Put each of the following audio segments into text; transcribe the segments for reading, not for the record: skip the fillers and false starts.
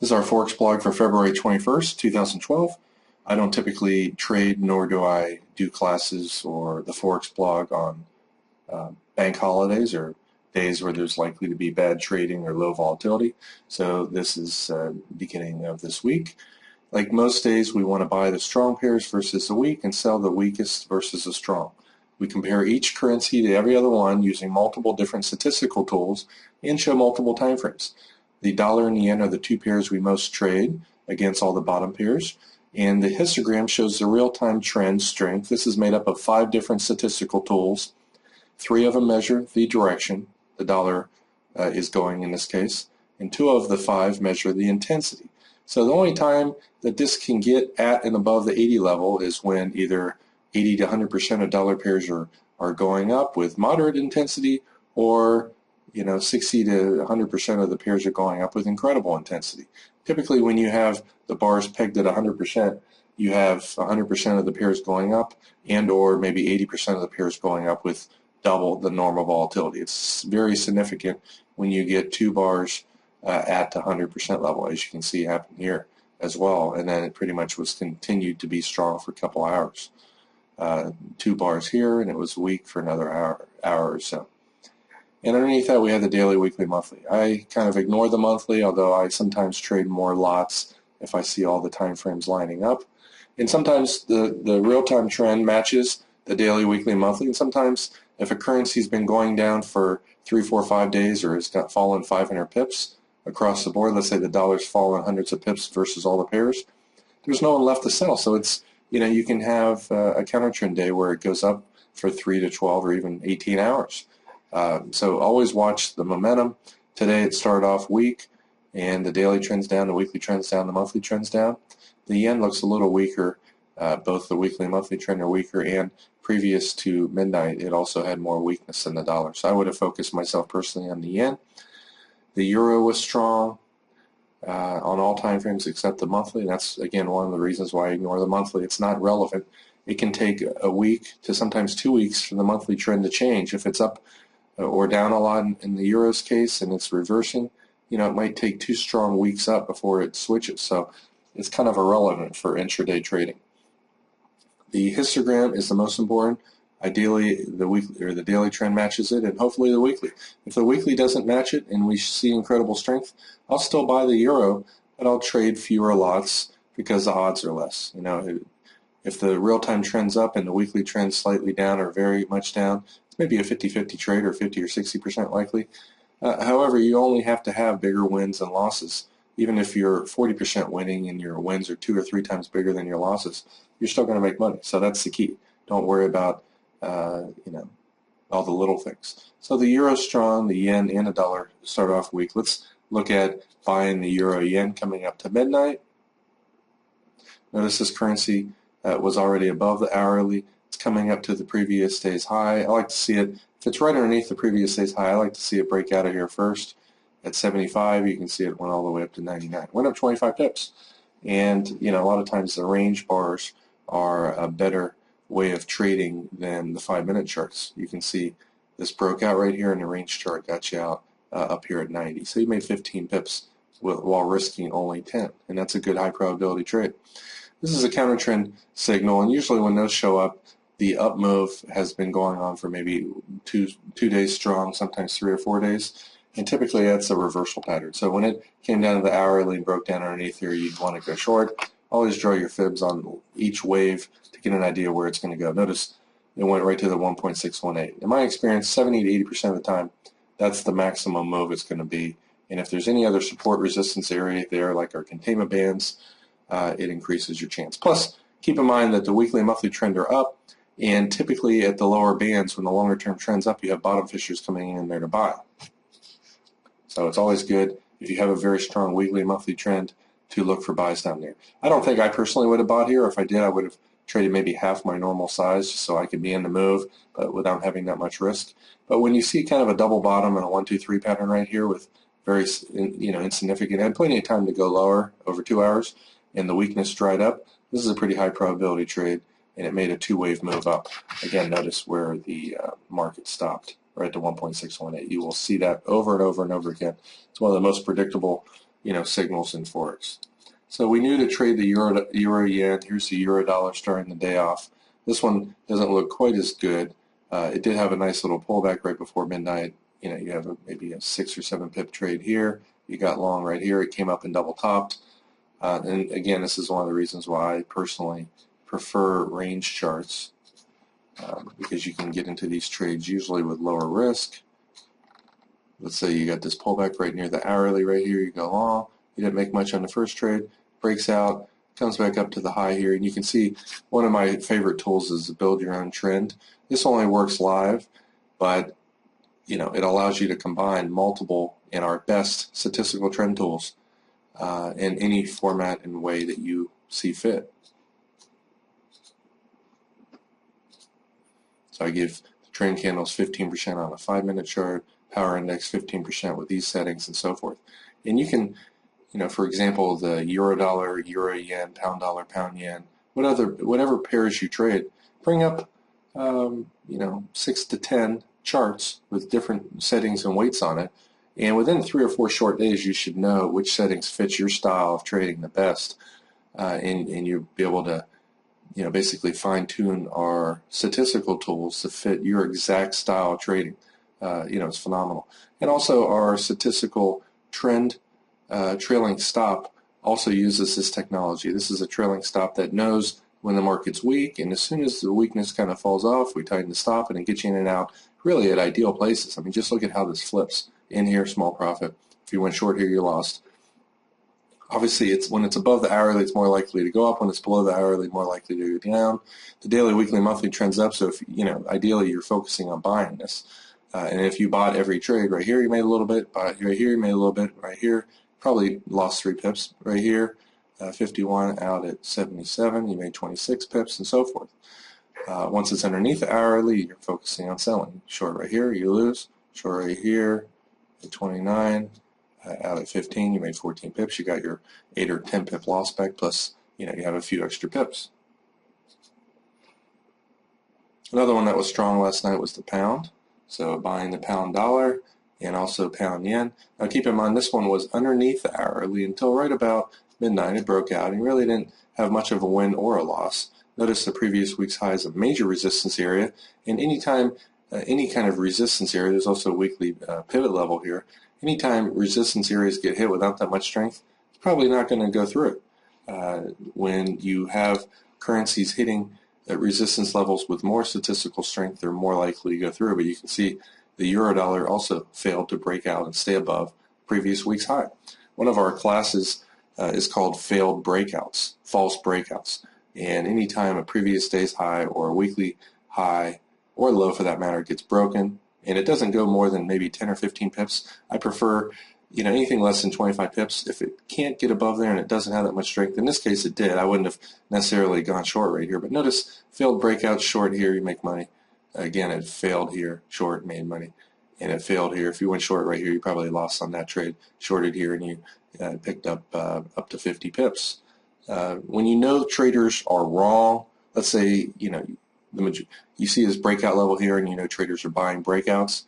This is our Forex blog for February 21st, 2012. I don't typically trade, nor do I do classes or the Forex blog on bank holidays or days where there's likely to be bad trading or low volatility. So this is beginning of this week. Like most days, we want to buy the strong pairs versus the weak and sell the weakest versus the strong. We compare each currency to every other one using multiple different statistical tools and show multiple time frames. The dollar and the yen are the two pairs we most trade against all the bottom pairs. And the histogram shows the real-time trend strength. This is made up of 5 different statistical tools. 3 of them measure the direction the dollar is going in this case, and 2 of the 5 measure the intensity. So the only time that this can get at and above the 80 level is when either 80 to 100% of dollar pairs are going up with moderate intensity, or 60 to 100% of the pairs are going up with incredible intensity. Typically, when you have the bars pegged at 100%, you have 100% of the pairs going up, and or maybe 80% of the pairs going up with double the normal volatility. It's very significant when you get 2 bars at the 100% level, as you can see happen here as well. And then it pretty much was continued to be strong for a couple hours. 2 bars here, and it was weak for another hour or so. And underneath that, we have the daily, weekly, monthly. I kind of ignore the monthly, although I sometimes trade more lots if I see all the time frames lining up. And sometimes the real-time trend matches the daily, weekly, monthly. And sometimes if a currency's been going down for 3, 4, 5 days, or it's got fallen 500 pips across the board, let's say the dollar's fallen hundreds of pips versus all the pairs, there's no one left to sell. So it's, you can have a counter trend day where it goes up for 3 to 12 or even 18 hours. So always watch the momentum. Today it started off weak, and the daily trend's down, the weekly trend's down, the monthly trend's down. The yen looks a little weaker. Both the weekly and monthly trend are weaker, and previous to midnight it also had more weakness than the dollar. So I would have focused myself personally on the yen. The euro was strong on all time frames except the monthly, and that's again one of the reasons why I ignore the monthly. It's not relevant. It can take a week to sometimes 2 weeks for the monthly trend to change. If it's up or down a lot in the euro's case and it's reversing, it might take 2 strong weeks up before it switches. So it's kind of irrelevant for intraday trading. The histogram is the most important. Ideally, the weekly or the daily trend matches it, and hopefully the weekly. If the weekly doesn't match it and we see incredible strength, I'll still buy the euro, but I'll trade fewer lots because the odds are less. If the real-time trend's up and the weekly trend's slightly down or very much down, it's maybe a 50-50 trade, or 50 or 60% likely. However, you only have to have bigger wins and losses. Even if you're 40% winning and your wins are 2 or 3 times bigger than your losses, you're still going to make money. So that's the key. Don't worry about all the little things. So the euro's strong, the yen and the dollar start off weak. Let's look at buying the euro yen coming up to midnight. Notice this currency was already above the hourly. It's coming up to the previous day's high. I like to see it, if it's right underneath the previous day's high, I like to see it break out of here first. At 75, you can see it went all the way up to 99. Went up 25 pips. And, a lot of times the range bars are a better way of trading than the 5-minute charts. You can see this broke out right here, and the range chart got you out up here at 90. So you made 15 pips while risking only 10. And that's a good high probability trade. This is a counter trend signal, and usually when those show up, the up move has been going on for maybe two days strong, sometimes 3 or 4 days, and typically that's a reversal pattern. So when it came down to the hourly and broke down underneath here, you'd want to go short. Always draw your fibs on each wave to get an idea where it's going to go. Notice it went right to the 1.618. In my experience, 70 to 80% of the time, that's the maximum move it's going to be. And if there's any other support resistance area there, like our containment bands, it increases your chance. Plus, keep in mind that the weekly and monthly trend are up, and typically at the lower bands, when the longer term trend's up, you have bottom fishers coming in there to buy. So it's always good if you have a very strong weekly and monthly trend to look for buys down there. I don't think I personally would have bought here. If I did, I would have traded maybe half my normal size just so I could be in the move, but without having that much risk. But when you see kind of a double bottom and a 1, 2, 3 pattern right here with very insignificant, and plenty of time to go lower over 2 hours, and the weakness dried up, this is a pretty high probability trade, and it made a 2-wave move up. Again, notice where the market stopped, right at 1.618. You will see that over and over and over again. It's one of the most predictable signals in Forex. So we knew to trade the euro yen. Here's the euro dollar starting the day off. This one doesn't look quite as good. It did have a nice little pullback right before midnight. You have maybe a 6 or 7 pip trade here. You got long right here. It came up and double topped. And again, this is one of the reasons why I personally prefer range charts, because you can get into these trades usually with lower risk. Let's say you got this pullback right near the hourly right here. You go long. You didn't make much on the first trade. Breaks out, comes back up to the high here, and you can see one of my favorite tools is to build your own trend. This only works live, but it allows you to combine multiple and our best statistical trend tools in any format and way that you see fit. So I give the trend candles 15% on a 5-minute chart, power index 15% with these settings, and so forth. And you can, for example, the euro dollar, euro yen, pound dollar, pound yen, whatever pairs you trade, bring up 6 to 10 charts with different settings and weights on it, and within 3 or 4 short days you should know which settings fit your style of trading the best, and you'll be able to basically fine-tune our statistical tools to fit your exact style of trading. It's phenomenal. And also our statistical trend trailing stop also uses this technology. This is a trailing stop that knows when the market's weak, and as soon as the weakness kind of falls off, we tighten the stop and it gets you in and out really at ideal places. I mean, just look at how this flips. In here, small profit. If you went short here, you lost. Obviously, when it's above the hourly, it's more likely to go up. When it's below the hourly, more likely to go down. The daily, weekly, monthly trends up. So if ideally, you're focusing on buying this. And if you bought every trade right here, you made a little bit. Bought right here, you made a little bit. Right here, probably lost 3 pips. Right here, 51 out at 77, you made 26 pips, and so forth. Once it's underneath the hourly, you're focusing on selling. Short right here, you lose. Short right here at 29. Out at 15, you made 14 pips. You got your 8 or 10 pip loss back, plus you have a few extra pips. Another one that was strong last night was the pound. So buying the pound dollar and also pound yen. Now keep in mind this one was underneath the hourly until right about midnight. It broke out and really didn't have much of a win or a loss. Notice the previous week's high is a major resistance area, and anytime any kind of resistance area, there's also a weekly pivot level here. Anytime resistance areas get hit without that much strength, it's probably not going to go through it. When you have currencies hitting resistance levels with more statistical strength, they're more likely to go through. But you can see the euro dollar also failed to break out and stay above previous week's high. One of our classes is called failed breakouts, false breakouts. And anytime a previous day's high or a weekly high or low for that matter gets broken, and it doesn't go more than maybe 10 or 15 pips, I prefer anything less than 25 pips. If it can't get above there and it doesn't have that much strength, in this case it did, I wouldn't have necessarily gone short right here. But notice failed breakout, short here, you make money. Again, it failed here, short, made money. And it failed here. If you went short right here, you probably lost on that trade. Shorted here and you picked up to 50 pips. When traders are wrong, let's say you see this breakout level here and traders are buying breakouts,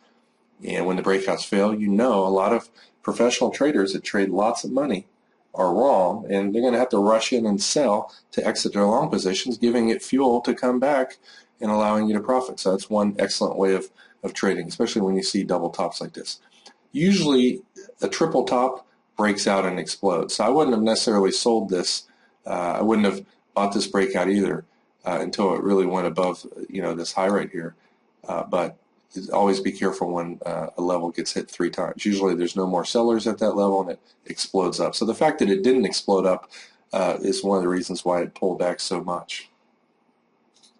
and when the breakouts fail, a lot of professional traders that trade lots of money are wrong, and they're going to have to rush in and sell to exit their long positions, giving it fuel to come back and allowing you to profit. So that's one excellent way of trading, especially when you see double tops like this. Usually a triple top breaks out and explodes. So I wouldn't have necessarily sold this. I wouldn't have bought this breakout either until it really went above this high right here. But always be careful when a level gets hit 3 times. Usually there's no more sellers at that level and it explodes up. So the fact that it didn't explode up is one of the reasons why it pulled back so much.